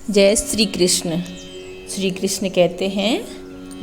जय श्री कृष्ण। श्री कृष्ण कहते हैं,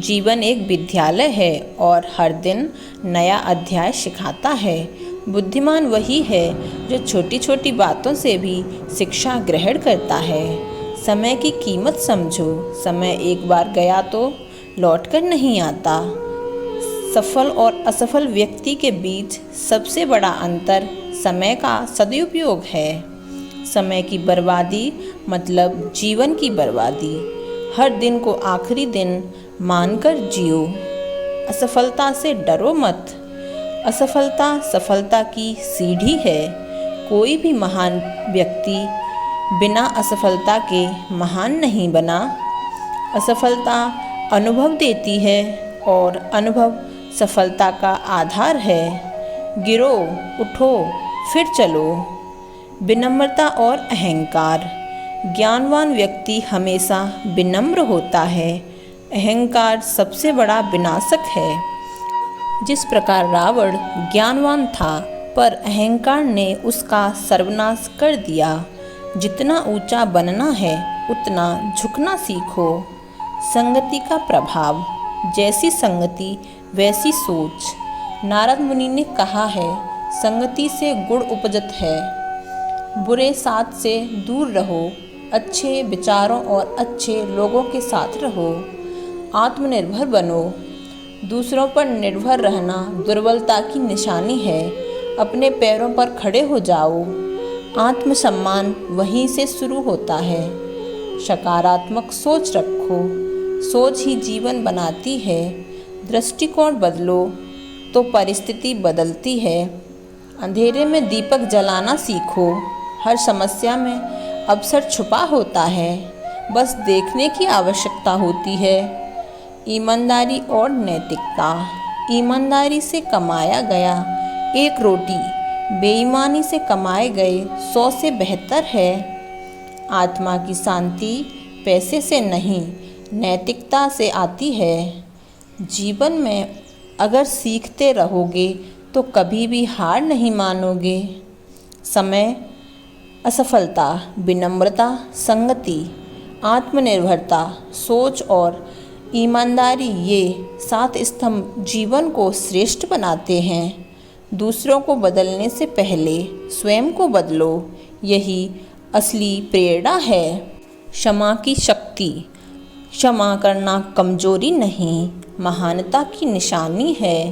जीवन एक विद्यालय है और हर दिन नया अध्याय सिखाता है। बुद्धिमान वही है जो छोटी छोटी बातों से भी शिक्षा ग्रहण करता है। समय की कीमत समझो, समय एक बार गया तो लौट कर नहीं आता। सफल और असफल व्यक्ति के बीच सबसे बड़ा अंतर समय का सदुपयोग है। समय की बर्बादी मतलब जीवन की बर्बादी। हर दिन को आखिरी दिन मानकर जियो। असफलता से डरो मत। असफलता सफलता की सीढ़ी है। कोई भी महान व्यक्ति बिना असफलता के महान नहीं बना। असफलता अनुभव देती है और अनुभव सफलता का आधार है। गिरो, उठो, फिर चलो। विनम्रता और अहंकार। ज्ञानवान व्यक्ति हमेशा विनम्र होता है। अहंकार सबसे बड़ा विनाशक है। जिस प्रकार रावण ज्ञानवान था पर अहंकार ने उसका सर्वनाश कर दिया। जितना ऊंचा बनना है उतना झुकना सीखो। संगति का प्रभाव। जैसी संगति वैसी सोच। नारद मुनि ने कहा है, संगति से गुण उपजत है। बुरे साथ से दूर रहो, अच्छे विचारों और अच्छे लोगों के साथ रहो। आत्मनिर्भर बनो। दूसरों पर निर्भर रहना दुर्बलता की निशानी है। अपने पैरों पर खड़े हो जाओ। आत्मसम्मान वहीं से शुरू होता है। सकारात्मक सोच रखो। सोच ही जीवन बनाती है। दृष्टिकोण बदलो तो परिस्थिति बदलती है। अंधेरे में दीपक जलाना सीखो। हर समस्या में अवसर छुपा होता है, बस देखने की आवश्यकता होती है। ईमानदारी और नैतिकता। ईमानदारी से कमाया गया एक रोटी बेईमानी से कमाए गए 100 से बेहतर है। आत्मा की शांति पैसे से नहीं, नैतिकता से आती है। जीवन में अगर सीखते रहोगे तो कभी भी हार नहीं मानोगे। समय, असफलता, विनम्रता, संगति, आत्मनिर्भरता, सोच और ईमानदारी, ये 7 स्तंभ जीवन को श्रेष्ठ बनाते हैं। दूसरों को बदलने से पहले स्वयं को बदलो, यही असली प्रेरणा है। क्षमा की शक्ति। क्षमा करना कमजोरी नहीं, महानता की निशानी है।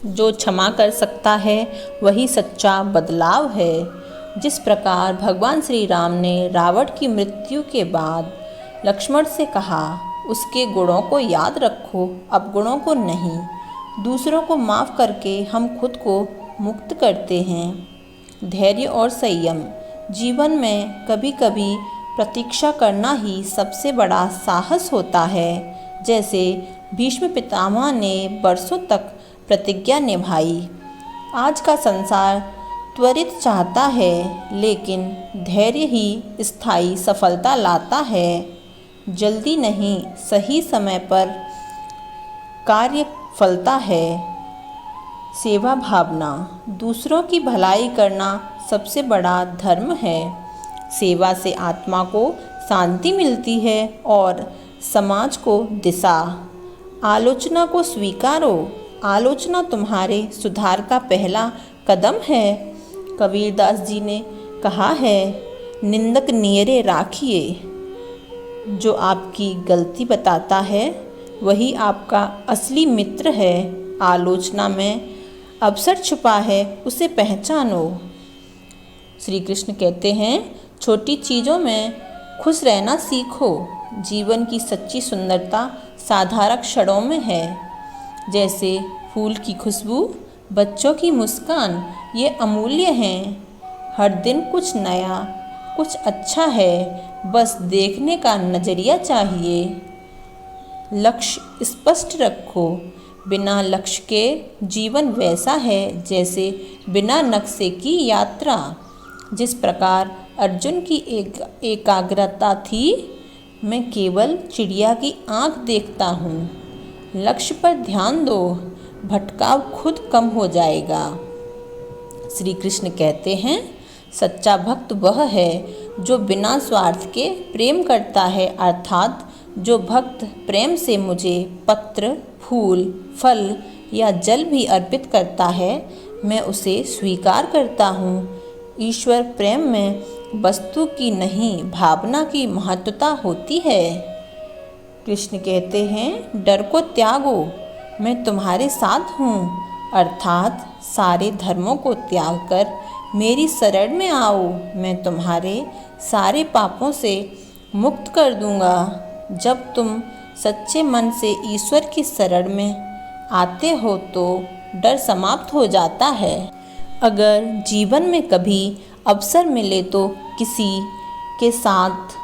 जो क्षमा कर सकता है वही सच्चा बदलाव है। जिस प्रकार भगवान श्री राम ने रावण की मृत्यु के बाद लक्ष्मण से कहा, उसके गुणों को याद रखो, अवगुणों को नहीं। दूसरों को माफ़ करके हम खुद को मुक्त करते हैं। धैर्य और संयम। जीवन में कभी कभी प्रतीक्षा करना ही सबसे बड़ा साहस होता है। जैसे भीष्म पितामह ने वर्षों तक प्रतिज्ञा निभाई। आज का संसार त्वरित चाहता है, लेकिन धैर्य ही स्थायी सफलता लाता है। जल्दी नहीं, सही समय पर कार्य फलता है। सेवा भावना। दूसरों की भलाई करना सबसे बड़ा धर्म है। सेवा से आत्मा को शांति मिलती है और समाज को दिशा। आलोचना को स्वीकारो। आलोचना तुम्हारे सुधार का पहला कदम है। कबीरदास जी ने कहा है, निंदक नियरे राखिए। जो आपकी गलती बताता है वही आपका असली मित्र है। आलोचना में अवसर छुपा है, उसे पहचानो। श्री कृष्ण कहते हैं, छोटी चीज़ों में खुश रहना सीखो। जीवन की सच्ची सुंदरता साधारण क्षणों में है। जैसे फूल की खुशबू, बच्चों की मुस्कान, ये अमूल्य हैं। हर दिन कुछ नया, कुछ अच्छा है, बस देखने का नज़रिया चाहिए। लक्ष्य स्पष्ट रखो। बिना लक्ष्य के जीवन वैसा है जैसे बिना नक्शे की यात्रा। जिस प्रकार अर्जुन की एकाग्रता थी, मैं केवल चिड़िया की आँख देखता हूँ। लक्ष्य पर ध्यान दो, भटकाव खुद कम हो जाएगा। श्री कृष्ण कहते हैं, सच्चा भक्त वह है जो बिना स्वार्थ के प्रेम करता है, अर्थात जो भक्त प्रेम से मुझे पत्र, फूल, फल या जल भी अर्पित करता है, मैं उसे स्वीकार करता हूँ। ईश्वर प्रेम में वस्तु की नहीं, भावना की महत्वता होती है। कृष्ण कहते हैं, डर को त्यागो, मैं तुम्हारे साथ हूँ, अर्थात सारे धर्मों को त्याग कर मेरी शरण में आओ, मैं तुम्हारे सारे पापों से मुक्त कर दूंगा। जब तुम सच्चे मन से ईश्वर की शरण में आते हो तो डर समाप्त हो जाता है। अगर जीवन में कभी अवसर मिले तो किसी के साथ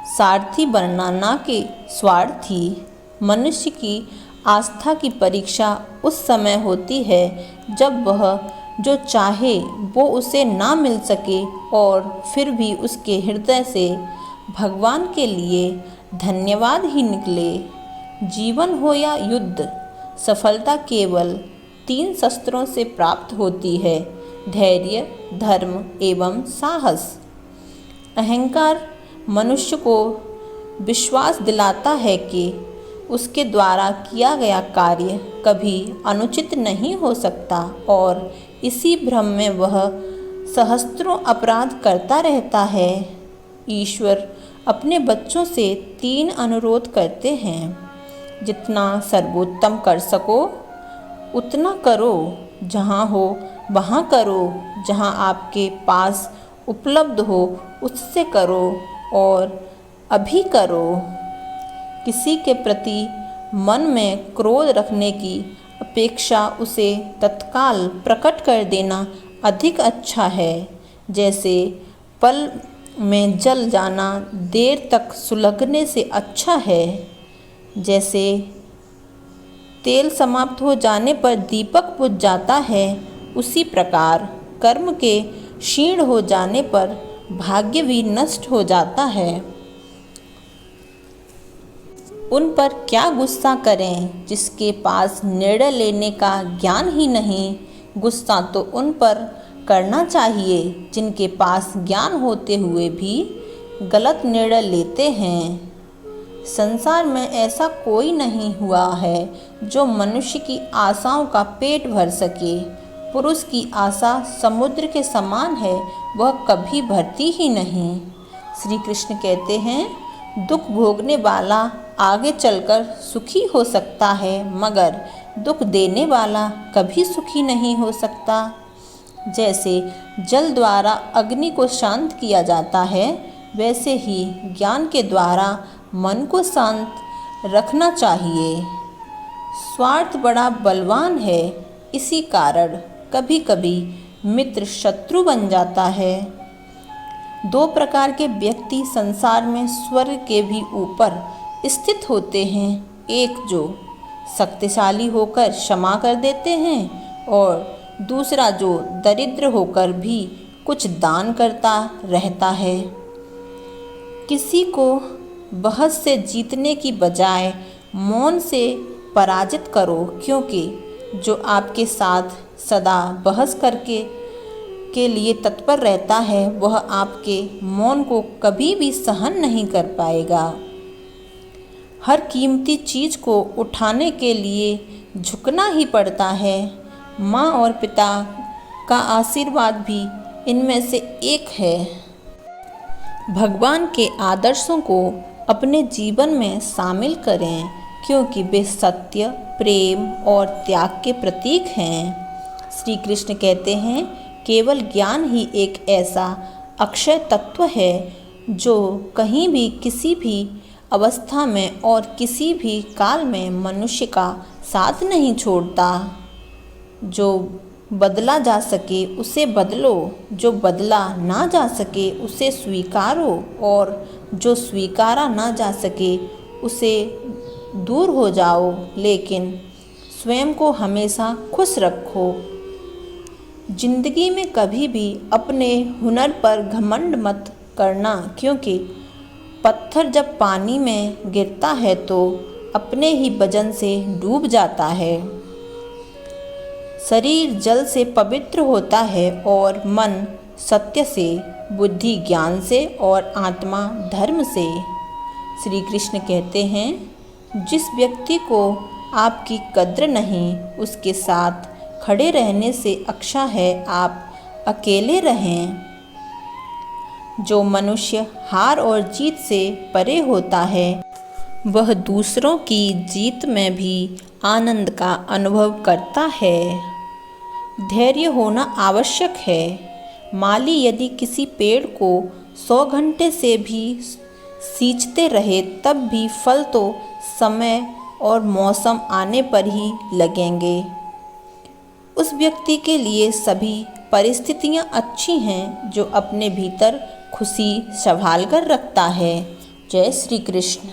सारथी बनना, ना कि स्वार्थी। मनुष्य की आस्था की परीक्षा उस समय होती है जब वह जो चाहे वो उसे ना मिल सके और फिर भी उसके हृदय से भगवान के लिए धन्यवाद ही निकले। जीवन हो या युद्ध, सफलता केवल 3 शस्त्रों से प्राप्त होती है: धैर्य, धर्म एवं साहस। अहंकार मनुष्य को विश्वास दिलाता है कि उसके द्वारा किया गया कार्य कभी अनुचित नहीं हो सकता और इसी भ्रम में वह सहस्त्रों अपराध करता रहता है। ईश्वर अपने बच्चों से 3 अनुरोध करते हैं: जितना सर्वोत्तम कर सको उतना करो, जहाँ हो वहाँ करो, जहाँ आपके पास उपलब्ध हो उससे करो और अभी करो। किसी के प्रति मन में क्रोध रखने की अपेक्षा उसे तत्काल प्रकट कर देना अधिक अच्छा है। जैसे पल में जल जाना देर तक सुलगने से अच्छा है। जैसे तेल समाप्त हो जाने पर दीपक बुझ जाता है, उसी प्रकार कर्म के क्षीण हो जाने पर भाग्य भी नष्ट हो जाता है। उन पर क्या गुस्सा करें जिसके पास निर्णय लेने का ज्ञान ही नहीं। गुस्सा तो उन पर करना चाहिए जिनके पास ज्ञान होते हुए भी गलत निर्णय लेते हैं। संसार में ऐसा कोई नहीं हुआ है जो मनुष्य की आशाओं का पेट भर सके। पुरुष की आशा समुद्र के समान है, वह कभी भरती ही नहीं। श्री कृष्ण कहते हैं, दुख भोगने वाला आगे चलकर सुखी हो सकता है, मगर दुख देने वाला कभी सुखी नहीं हो सकता। जैसे जल द्वारा अग्नि को शांत किया जाता है, वैसे ही ज्ञान के द्वारा मन को शांत रखना चाहिए। स्वार्थ बड़ा बलवान है, इसी कारण कभी कभी मित्र शत्रु बन जाता है। 2 प्रकार के व्यक्ति संसार में स्वर्ग के भी ऊपर स्थित होते हैं। एक जो शक्तिशाली होकर क्षमा कर देते हैं और दूसरा जो दरिद्र होकर भी कुछ दान करता रहता है। किसी को बहस से जीतने की बजाय मौन से पराजित करो, क्योंकि जो आपके साथ सदा बहस करके के लिए तत्पर रहता है वह आपके मौन को कभी भी सहन नहीं कर पाएगा। हर कीमती चीज़ को उठाने के लिए झुकना ही पड़ता है। माँ और पिता का आशीर्वाद भी इनमें से एक है। भगवान के आदर्शों को अपने जीवन में शामिल करें, क्योंकि वे सत्य, प्रेम और त्याग के प्रतीक हैं। श्री कृष्ण कहते हैं, केवल ज्ञान ही एक ऐसा अक्षय तत्व है जो कहीं भी, किसी भी अवस्था में और किसी भी काल में मनुष्य का साथ नहीं छोड़ता। जो बदला जा सके उसे बदलो, जो बदला ना जा सके उसे स्वीकारो और जो स्वीकारा ना जा सके उसे दूर हो जाओ, लेकिन स्वयं को हमेशा खुश रखो। जिंदगी में कभी भी अपने हुनर पर घमंड मत करना, क्योंकि पत्थर जब पानी में गिरता है तो अपने ही वजन से डूब जाता है। शरीर जल से पवित्र होता है और मन सत्य से, बुद्धि ज्ञान से और आत्मा धर्म से। श्री कृष्ण कहते हैं, जिस व्यक्ति को आपकी कद्र नहीं, उसके साथ खड़े रहने से अच्छा है आप अकेले रहें। जो मनुष्य हार और जीत से परे होता है, वह दूसरों की जीत में भी आनंद का अनुभव करता है। धैर्य होना आवश्यक है। माली यदि किसी पेड़ को 100 घंटे से भी सींचते रहे, तब भी फल तो समय और मौसम आने पर ही लगेंगे। उस व्यक्ति के लिए सभी परिस्थितियां अच्छी हैं जो अपने भीतर खुशी संभाल कर रखता है। जय श्री कृष्ण।